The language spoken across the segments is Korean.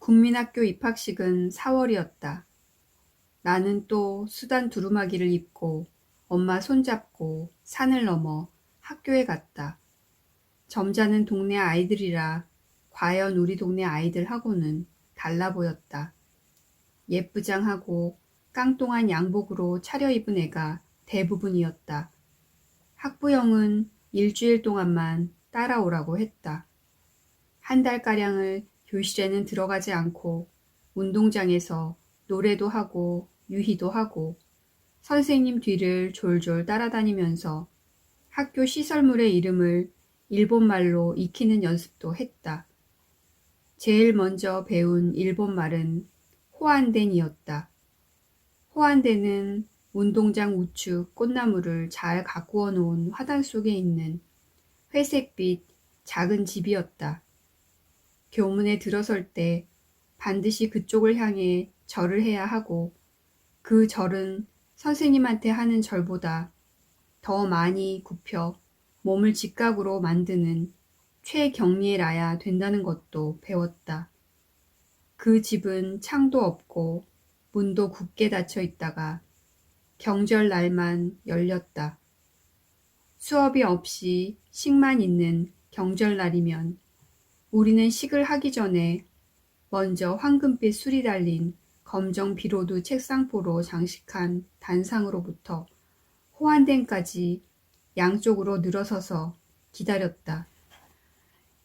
국민학교 입학식은 4월이었다. 나는 또 수단 두루마기를 입고 엄마 손잡고 산을 넘어 학교에 갔다. 점잖은 동네 아이들이라 과연 우리 동네 아이들하고는 달라 보였다. 예쁘장하고 깡통한 양복으로 차려입은 애가 대부분이었다. 학부형은 일주일 동안만 따라오라고 했다. 한 달가량을 교실에는 들어가지 않고 운동장에서 노래도 하고 유희도 하고 선생님 뒤를 졸졸 따라다니면서 학교 시설물의 이름을 일본말로 익히는 연습도 했다. 제일 먼저 배운 일본말은 호안덴이었다. 호안덴은 운동장 우측 꽃나무를 잘 가꾸어 놓은 화단 속에 있는 회색빛 작은 집이었다. 교문에 들어설 때 반드시 그쪽을 향해 절을 해야 하고 그 절은 선생님한테 하는 절보다 더 많이 굽혀 몸을 직각으로 만드는 최경리라야 된다는 것도 배웠다. 그 집은 창도 없고 문도 굳게 닫혀 있다가 경절 날만 열렸다. 수업이 없이 식만 있는 경절날이면 우리는 식을 하기 전에 먼저 황금빛 술이 달린 검정 비로드 책상포로 장식한 단상으로부터 호안덴까지 양쪽으로 늘어서서 기다렸다.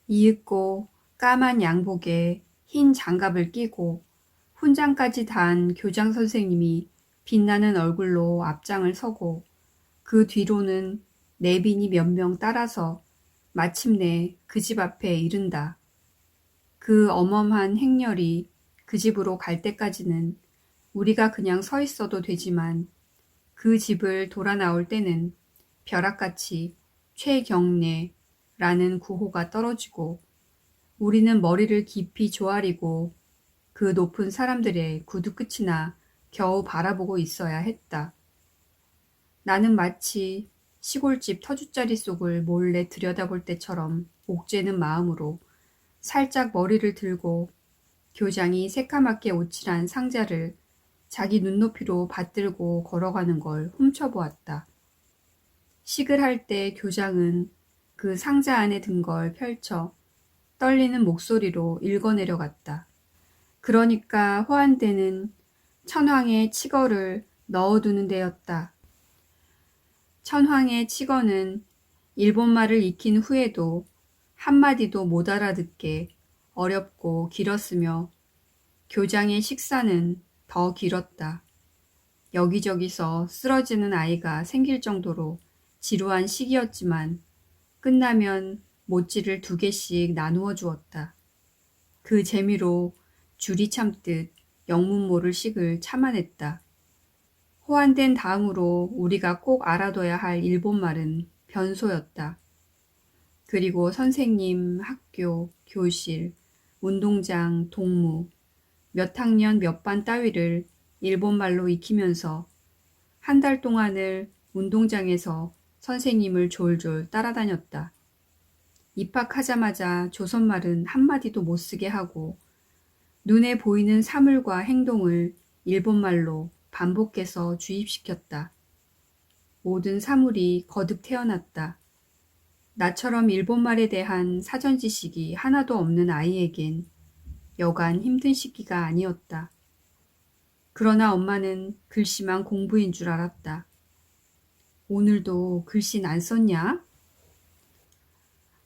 이윽고 까만 양복에 흰 장갑을 끼고 훈장까지 단 교장 선생님이 빛나는 얼굴로 앞장을 서고 그 뒤로는 내빈이 몇 명 따라서 마침내 그 집 앞에 이른다. 그 어멈한 행렬이 그 집으로 갈 때까지는 우리가 그냥 서 있어도 되지만 그 집을 돌아 나올 때는 벼락같이 최경례라는 구호가 떨어지고 우리는 머리를 깊이 조아리고 그 높은 사람들의 구두 끝이나 겨우 바라보고 있어야 했다. 나는 마치 시골집 터줏자리 속을 몰래 들여다볼 때처럼 옥죄는 마음으로 살짝 머리를 들고 교장이 새까맣게 오칠한 상자를 자기 눈높이로 받들고 걸어가는 걸 훔쳐보았다. 식을 할 때 교장은 그 상자 안에 든 걸 펼쳐 떨리는 목소리로 읽어내려갔다. 그러니까 호안대는 천황의 칙어를 넣어두는 데였다. 천황의 칙어는 일본말을 익힌 후에도 한마디도 못 알아듣게 어렵고 길었으며 교장의 식사는 더 길었다. 여기저기서 쓰러지는 아이가 생길 정도로 지루한 시기였지만 끝나면 모찌를 2개씩 나누어 주었다. 그 재미로 줄이 참듯 영문 모를 식을 참아냈다. 호환된 다음으로 우리가 꼭 알아둬야 할 일본말은 변소였다. 그리고 선생님, 학교, 교실, 운동장, 동무, 몇 학년 몇 반 따위를 일본말로 익히면서 한 달 동안을 운동장에서 선생님을 졸졸 따라다녔다. 입학하자마자 조선말은 한마디도 못 쓰게 하고 눈에 보이는 사물과 행동을 일본말로 반복해서 주입시켰다. 모든 사물이 거듭 태어났다. 나처럼 일본말에 대한 사전 지식이 하나도 없는 아이에겐 여간 힘든 시기가 아니었다. 그러나 엄마는 글씨만 공부인 줄 알았다. 오늘도 글씨는 안 썼냐?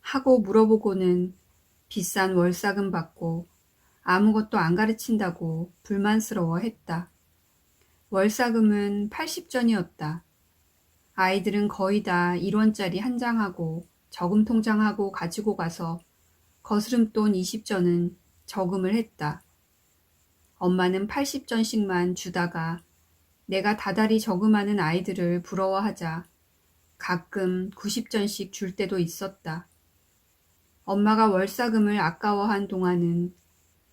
하고 물어보고는 비싼 월사금 받고 아무것도 안 가르친다고 불만스러워했다. 월사금은 80전이었다. 아이들은 거의 다 1원짜리 한 장하고 저금통장하고 가지고 가서 거스름돈 20전은 저금을 했다. 엄마는 80전씩만 주다가 내가 다달이 저금하는 아이들을 부러워하자 가끔 90전씩 줄 때도 있었다. 엄마가 월사금을 아까워한 동안은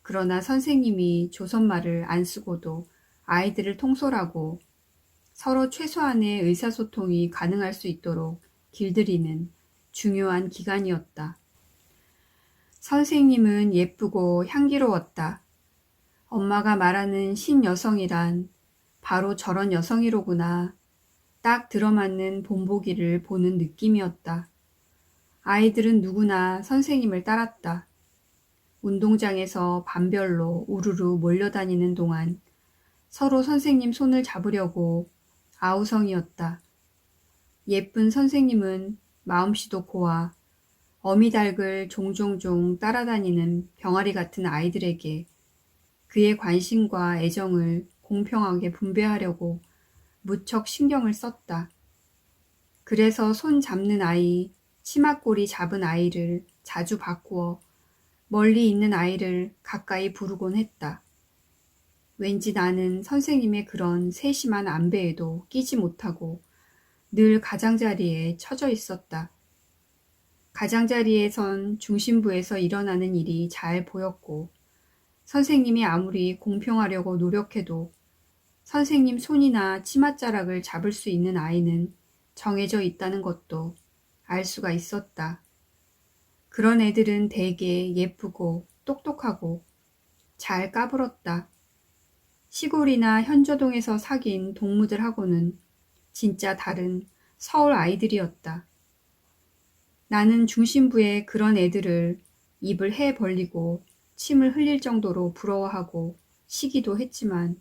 그러나 선생님이 조선말을 안 쓰고도 아이들을 통솔하고 서로 최소한의 의사소통이 가능할 수 있도록 길들이는 중요한 기간이었다. 선생님은 예쁘고 향기로웠다. 엄마가 말하는 신여성이란 바로 저런 여성이로구나. 딱 들어맞는 본보기를 보는 느낌이었다. 아이들은 누구나 선생님을 따랐다. 운동장에서 반별로 우르르 몰려다니는 동안 서로 선생님 손을 잡으려고 아우성이었다. 예쁜 선생님은 마음씨도 고와 어미닭을 종종종 따라다니는 병아리 같은 아이들에게 그의 관심과 애정을 공평하게 분배하려고 무척 신경을 썼다. 그래서 손 잡는 아이, 치맛꼬리 잡은 아이를 자주 바꾸어 멀리 있는 아이를 가까이 부르곤 했다. 왠지 나는 선생님의 그런 세심한 안배에도 끼지 못하고 늘 가장자리에 처져 있었다. 가장자리에선 중심부에서 일어나는 일이 잘 보였고 선생님이 아무리 공평하려고 노력해도 선생님 손이나 치맛자락을 잡을 수 있는 아이는 정해져 있다는 것도 알 수가 있었다. 그런 애들은 되게 예쁘고 똑똑하고 잘 까불었다. 시골이나 현저동에서 사귄 동무들하고는 진짜 다른 서울 아이들이었다. 나는 중심부의 그런 애들을 입을 해 벌리고 침을 흘릴 정도로 부러워하고 시기도 했지만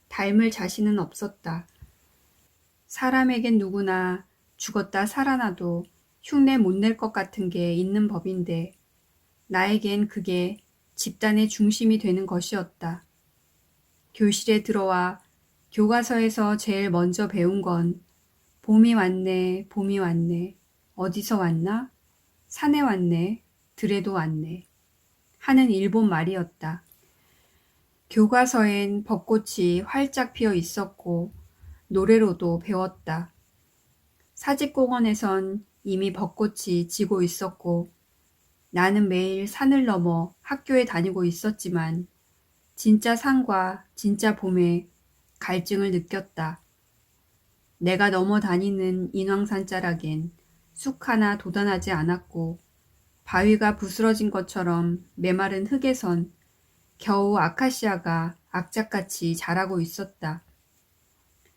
닮을 자신은 없었다. 사람에겐 누구나 죽었다 살아나도 흉내 못 낼 것 같은 게 있는 법인데 나에겐 그게 집단의 중심이 되는 것이었다. 교실에 들어와 교과서에서 제일 먼저 배운 건 봄이 왔네, 봄이 왔네, 어디서 왔나? 산에 왔네, 들에도 왔네 하는 일본 말이었다. 교과서엔 벚꽃이 활짝 피어 있었고 노래로도 배웠다. 사직공원에선 이미 벚꽃이 지고 있었고 나는 매일 산을 넘어 학교에 다니고 있었지만 진짜 산과 진짜 봄에 갈증을 느꼈다. 내가 넘어 다니는 인왕산 자락엔 쑥 하나 돋아나지 않았고 바위가 부스러진 것처럼 메마른 흙에선 겨우 아카시아가 악착같이 자라고 있었다.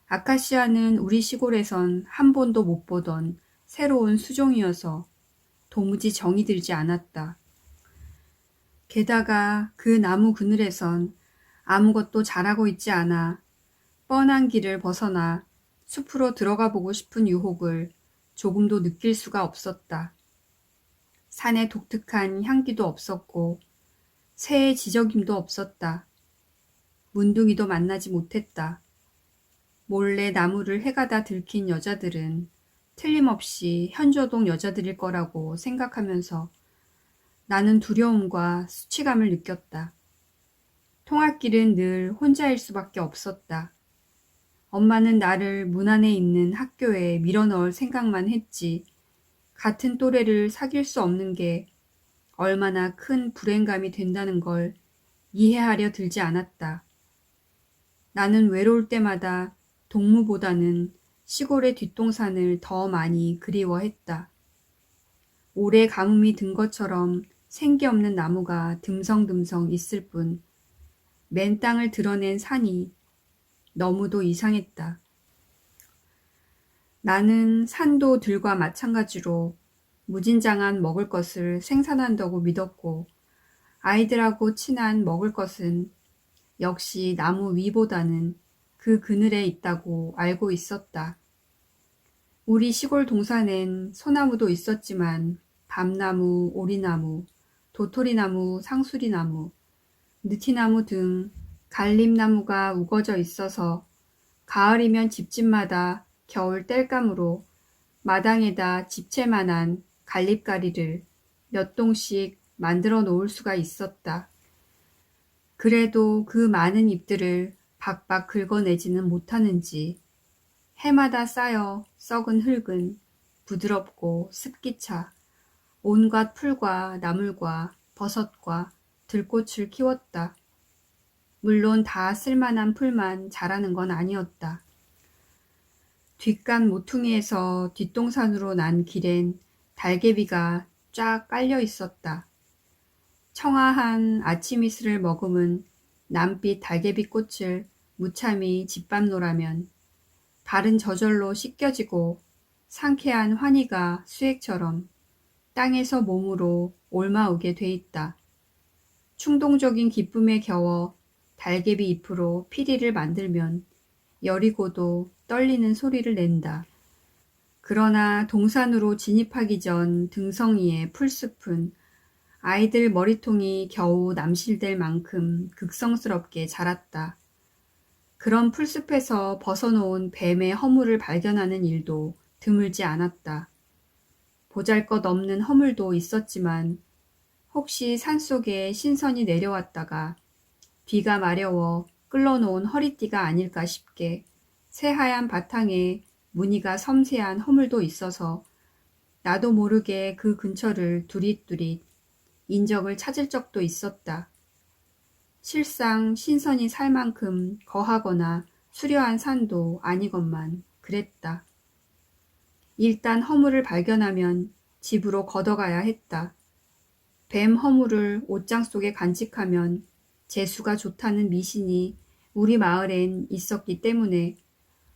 아카시아는 우리 시골에선 한 번도 못 보던 새로운 수종이어서 도무지 정이 들지 않았다. 게다가 그 나무 그늘에선 아무것도 자라고 있지 않아 뻔한 길을 벗어나 숲으로 들어가 보고 싶은 유혹을 조금도 느낄 수가 없었다. 산에 독특한 향기도 없었고 새의 지저김도 없었다. 문둥이도 만나지 못했다. 몰래 나무를 해가다 들킨 여자들은 틀림없이 현저동 여자들일 거라고 생각하면서 나는 두려움과 수치감을 느꼈다. 통학길은 늘 혼자일 수밖에 없었다. 엄마는 나를 문 안에 있는 학교에 밀어넣을 생각만 했지 같은 또래를 사귈 수 없는 게 얼마나 큰 불행감이 된다는 걸 이해하려 들지 않았다. 나는 외로울 때마다 동무보다는 시골의 뒷동산을 더 많이 그리워했다. 오래 가뭄이 든 것처럼 생기 없는 나무가 듬성듬성 있을 뿐 맨 땅을 드러낸 산이 너무도 이상했다. 나는 산도 들과 마찬가지로 무진장한 먹을 것을 생산한다고 믿었고 아이들하고 친한 먹을 것은 역시 나무 위보다는 그 그늘에 있다고 알고 있었다. 우리 시골 동산엔 소나무도 있었지만 밤나무, 오리나무, 도토리나무, 상수리나무, 느티나무 등 갈림나무가 우거져 있어서 가을이면 집집마다 겨울 땔감으로 마당에다 집채만한 갈립가리를 몇 동씩 만들어 놓을 수가 있었다. 그래도 그 많은 잎들을 박박 긁어내지는 못하는지 해마다 쌓여 썩은 흙은 부드럽고 습기차 온갖 풀과 나물과 버섯과 들꽃을 키웠다. 물론 다 쓸만한 풀만 자라는 건 아니었다. 뒷간 모퉁이에서 뒷동산으로 난 길엔 달개비가 쫙 깔려 있었다. 청아한 아침 이슬을 머금은 남빛 달개비꽃을 무참히 짓밟노라면 발은 저절로 씻겨지고 상쾌한 환희가 수액처럼 땅에서 몸으로 옮아오게 돼 있다. 충동적인 기쁨에 겨워 달개비 잎으로 피리를 만들면 여리고도 떨리는 소리를 낸다. 그러나 동산으로 진입하기 전 등성이의 풀숲은 아이들 머리통이 겨우 남실될 만큼 극성스럽게 자랐다. 그런 풀숲에서 벗어놓은 뱀의 허물을 발견하는 일도 드물지 않았다. 보잘것없는 허물도 있었지만 혹시 산속에 신선이 내려왔다가 비가 마려워 끌러놓은 허리띠가 아닐까 싶게 새하얀 바탕에 무늬가 섬세한 허물도 있어서 나도 모르게 그 근처를 두릿두릿 인적을 찾을 적도 있었다. 실상 신선이 살 만큼 거하거나 수려한 산도 아니건만 그랬다. 일단 허물을 발견하면 집으로 걷어가야 했다. 뱀 허물을 옷장 속에 간직하면 재수가 좋다는 미신이 우리 마을엔 있었기 때문에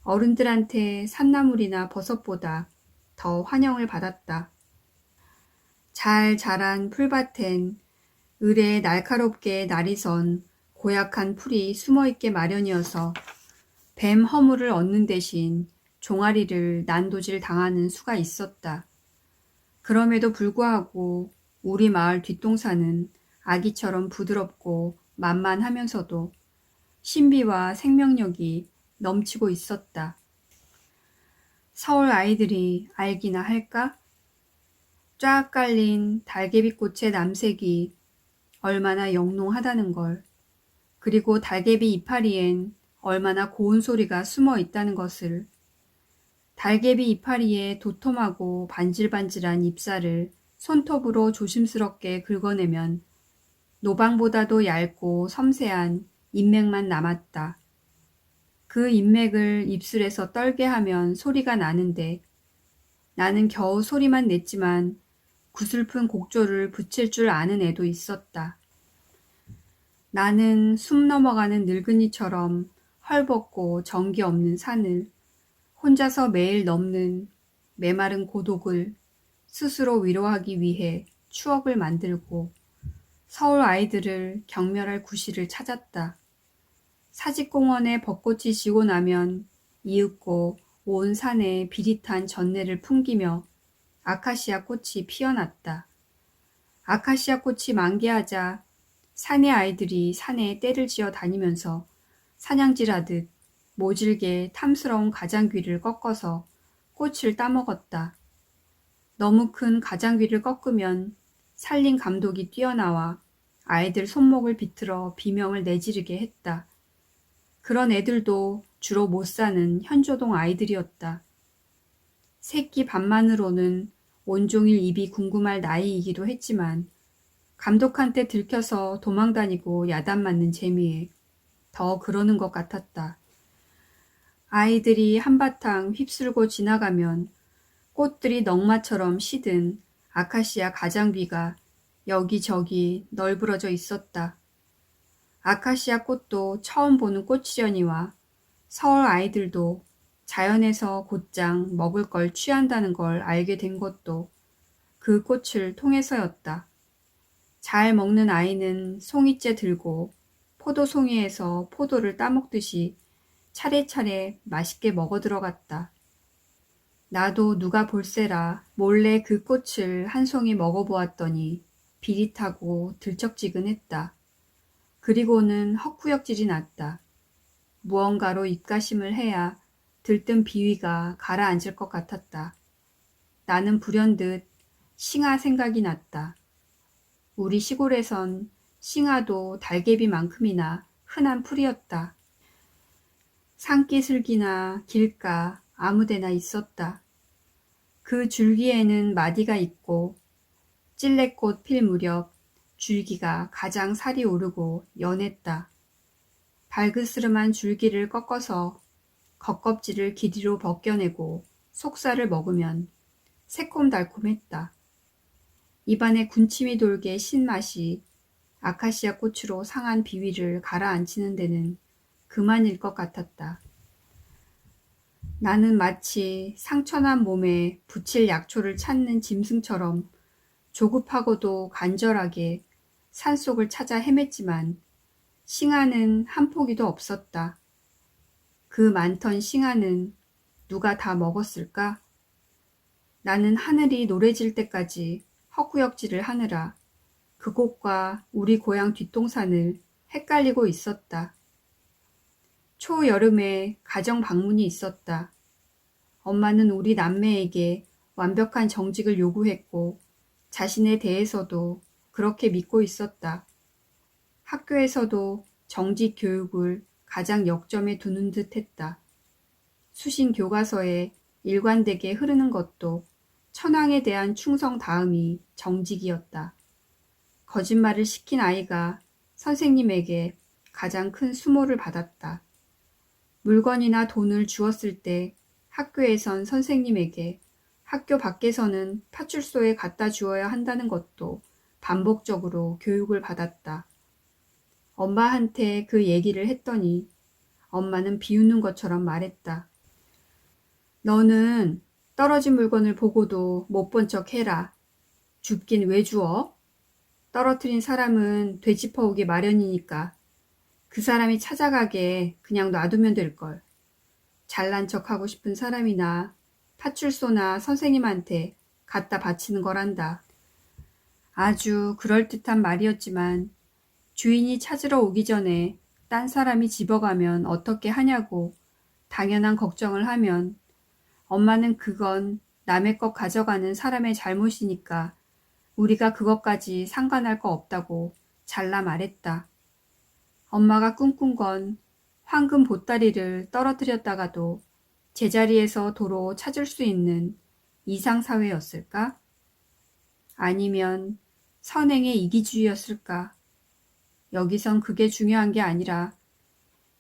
어른들한테 산나물이나 버섯보다 더 환영을 받았다. 잘 자란 풀밭엔 을에 날카롭게 날이 선 고약한 풀이 숨어있게 마련이어서 뱀 허물을 얻는 대신 종아리를 난도질 당하는 수가 있었다. 그럼에도 불구하고 우리 마을 뒷동산은 아기처럼 부드럽고 만만하면서도 신비와 생명력이 넘치고 있었다. 서울 아이들이 알기나 할까? 쫙 깔린 달개비꽃의 남색이 얼마나 영롱하다는 걸, 그리고 달개비 이파리엔 얼마나 고운 소리가 숨어 있다는 것을, 달개비 이파리의 도톰하고 반질반질한 잎살을 손톱으로 조심스럽게 긁어내면 노방보다도 얇고 섬세한 잎맥만 남았다. 그 잎맥을 입술에서 떨게 하면 소리가 나는데 나는 겨우 소리만 냈지만 구슬픈 곡조를 붙일 줄 아는 애도 있었다. 나는 숨 넘어가는 늙은이처럼 헐벗고 정기 없는 산을 혼자서 매일 넘는 메마른 고독을 스스로 위로하기 위해 추억을 만들고 서울 아이들을 경멸할 구실을 찾았다. 사직공원에 벚꽃이 지고 나면 이윽고 온 산에 비릿한 전내를 풍기며 아카시아 꽃이 피어났다. 아카시아 꽃이 만개하자 산의 아이들이 산에 떼를 지어 다니면서 사냥질하듯 모질게 탐스러운 가장귀를 꺾어서 꽃을 따먹었다. 너무 큰 가장귀를 꺾으면 살린 감독이 뛰어나와 아이들 손목을 비틀어 비명을 내지르게 했다. 그런 애들도 주로 못 사는 현조동 아이들이었다. 새끼 밥만으로는 온종일 입이 궁금할 나이이기도 했지만 감독한테 들켜서 도망다니고 야단 맞는 재미에 더 그러는 것 같았다. 아이들이 한바탕 휩쓸고 지나가면 꽃들이 넝마처럼 시든 아카시아 가장비가 여기저기 널브러져 있었다. 아카시아 꽃도 처음 보는 꽃이려니와 서울 아이들도 자연에서 곧장 먹을 걸 취한다는 걸 알게 된 것도 그 꽃을 통해서였다. 잘 먹는 아이는 송이째 들고 포도송이에서 포도를 따먹듯이 차례차례 맛있게 먹어 들어갔다. 나도 누가 볼세라 몰래 그 꽃을 한 송이 먹어보았더니 비릿하고 들쩍지근했다. 그리고는 헛구역질이 났다. 무언가로 입가심을 해야 들뜬 비위가 가라앉을 것 같았다. 나는 불현듯 싱아 생각이 났다. 우리 시골에선 싱아도 달개비만큼이나 흔한 풀이었다. 산기슭이나 길가 아무데나 있었다. 그 줄기에는 마디가 있고 찔레꽃 필 무렵 줄기가 가장 살이 오르고 연했다. 발그스름한 줄기를 꺾어서 겉껍질을 길이로 벗겨내고 속살을 먹으면 새콤달콤했다. 입안에 군침이 돌게 신맛이 아카시아 꽃으로 상한 비위를 가라앉히는 데는 그만일 것 같았다. 나는 마치 상처난 몸에 붙일 약초를 찾는 짐승처럼 조급하고도 간절하게 산속을 찾아 헤맸지만 싱아는 한 포기도 없었다. 그 많던 싱아는 누가 다 먹었을까? 나는 하늘이 노래질 때까지 헛구역질을 하느라 그곳과 우리 고향 뒷동산을 헷갈리고 있었다. 초여름에 가정 방문이 있었다. 엄마는 우리 남매에게 완벽한 정직을 요구했고 자신에 대해서도 그렇게 믿고 있었다. 학교에서도 정직 교육을 가장 역점에 두는 듯 했다. 수신 교과서에 일관되게 흐르는 것도 천황에 대한 충성 다음이 정직이었다. 거짓말을 시킨 아이가 선생님에게 가장 큰 수모를 받았다. 물건이나 돈을 주었을 때 학교에선 선생님에게, 학교 밖에서는 파출소에 갖다 주어야 한다는 것도 반복적으로 교육을 받았다. 엄마한테 그 얘기를 했더니 엄마는 비웃는 것처럼 말했다. 너는 떨어진 물건을 보고도 못 본 척 해라. 줍긴 왜 주어? 떨어뜨린 사람은 되짚어오기 마련이니까 그 사람이 찾아가게 그냥 놔두면 될걸. 잘난 척하고 싶은 사람이나 파출소나 선생님한테 갖다 바치는 거란다. 아주 그럴듯한 말이었지만 주인이 찾으러 오기 전에 딴 사람이 집어가면 어떻게 하냐고 당연한 걱정을 하면 엄마는 그건 남의 것 가져가는 사람의 잘못이니까 우리가 그것까지 상관할 거 없다고 잘라 말했다. 엄마가 꿈꾼 건 황금 보따리를 떨어뜨렸다가도 제자리에서 도로 찾을 수 있는 이상사회였을까? 아니면 선행의 이기주의였을까? 여기선 그게 중요한 게 아니라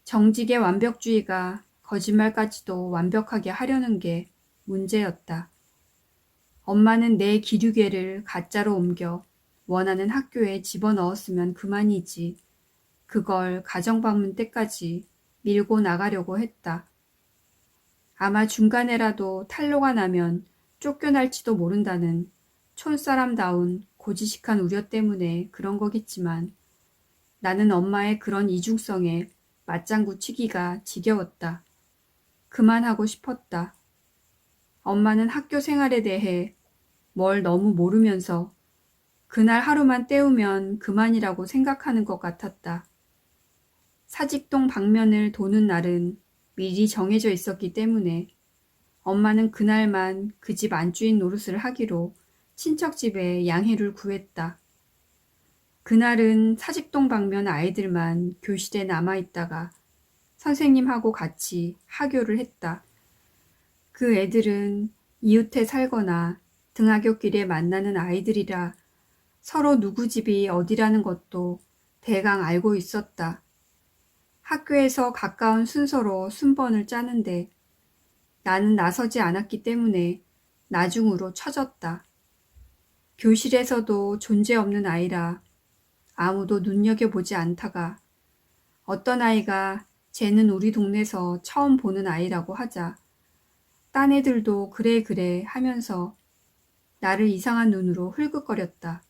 정직의 완벽주의가 거짓말까지도 완벽하게 하려는 게 문제였다. 엄마는 내 기류개를 가짜로 옮겨 원하는 학교에 집어넣었으면 그만이지. 그걸 가정방문 때까지 밀고 나가려고 했다. 아마 중간에라도 탄로가 나면 쫓겨날지도 모른다는 촌사람다운 고지식한 우려 때문에 그런 거겠지만 나는 엄마의 그런 이중성에 맞장구 치기가 지겨웠다. 그만하고 싶었다. 엄마는 학교 생활에 대해 뭘 너무 모르면서 그날 하루만 때우면 그만이라고 생각하는 것 같았다. 사직동 방면을 도는 날은 미리 정해져 있었기 때문에 엄마는 그날만 그 집 안주인 노릇을 하기로 친척집에 양해를 구했다. 그날은 사직동 방면 아이들만 교실에 남아있다가 선생님하고 같이 하교를 했다. 그 애들은 이웃에 살거나 등하굣길에 만나는 아이들이라 서로 누구 집이 어디라는 것도 대강 알고 있었다. 학교에서 가까운 순서로 순번을 짜는데 나는 나서지 않았기 때문에 나중으로 처졌다. 교실에서도 존재 없는 아이라 아무도 눈여겨보지 않다가 어떤 아이가 쟤는 우리 동네에서 처음 보는 아이라고 하자 딴 애들도 그래 그래 하면서 나를 이상한 눈으로 흘끗거렸다.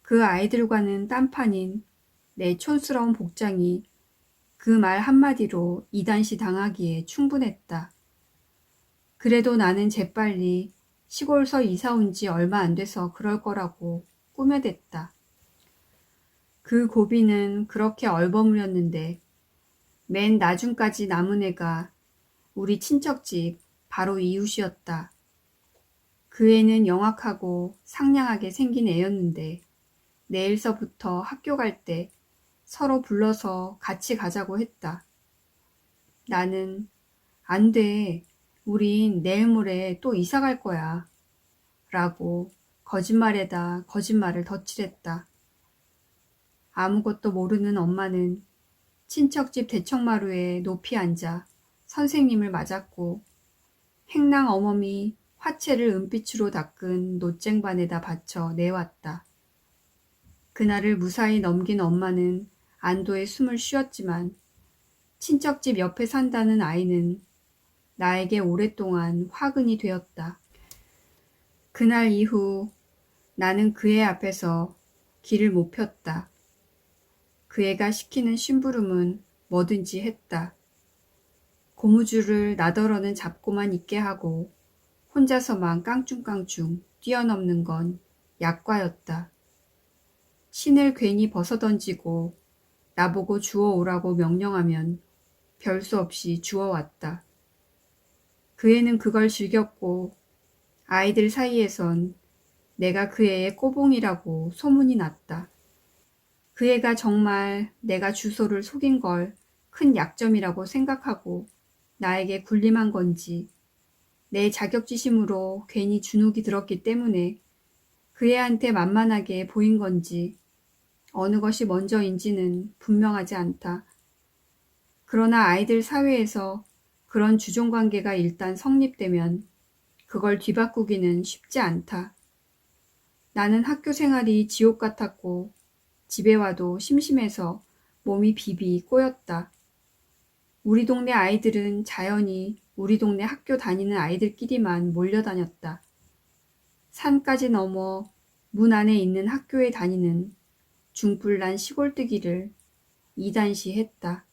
그 아이들과는 딴판인 내 촌스러운 복장이 그 말 한마디로 이단시 당하기에 충분했다. 그래도 나는 재빨리 시골서 이사 온 지 얼마 안 돼서 그럴 거라고 꾸며댔다. 그 고비는 그렇게 얼버무렸는데 맨 나중까지 남은 애가 우리 친척집 바로 이웃이었다. 그 애는 영악하고 상냥하게 생긴 애였는데 내일서부터 학교 갈 때 서로 불러서 같이 가자고 했다. 나는 안 돼. 우린 내일 모레 또 이사 갈 거야. 라고 거짓말에다 거짓말을 덧칠했다. 아무것도 모르는 엄마는 친척집 대청마루에 높이 앉아 선생님을 맞았고 행랑 어멈이 화채를 은빛으로 닦은 노쟁반에다 받쳐 내왔다. 그날을 무사히 넘긴 엄마는 안도의 숨을 쉬었지만 친척집 옆에 산다는 아이는 나에게 오랫동안 화근이 되었다. 그날 이후 나는 그 애 앞에서 길을 못 폈다. 그 애가 시키는 심부름은 뭐든지 했다. 고무줄을 나더러는 잡고만 있게 하고 혼자서만 깡충깡충 뛰어넘는 건 약과였다. 신을 괜히 벗어던지고 나보고 주워오라고 명령하면 별 수 없이 주워왔다. 그 애는 그걸 즐겼고 아이들 사이에선 내가 그 애의 꼬봉이라고 소문이 났다. 그 애가 정말 내가 주소를 속인 걸 큰 약점이라고 생각하고 나에게 군림한 건지 내 자격지심으로 괜히 주눅이 들었기 때문에 그 애한테 만만하게 보인 건지 어느 것이 먼저인지는 분명하지 않다. 그러나 아이들 사회에서 그런 주종관계가 일단 성립되면 그걸 뒤바꾸기는 쉽지 않다. 나는 학교 생활이 지옥 같았고 집에 와도 심심해서 몸이 비비 꼬였다. 우리 동네 아이들은 자연히 우리 동네 학교 다니는 아이들끼리만 몰려다녔다. 산까지 넘어 문 안에 있는 학교에 다니는 중불난 시골뜨기를 이단시 했다.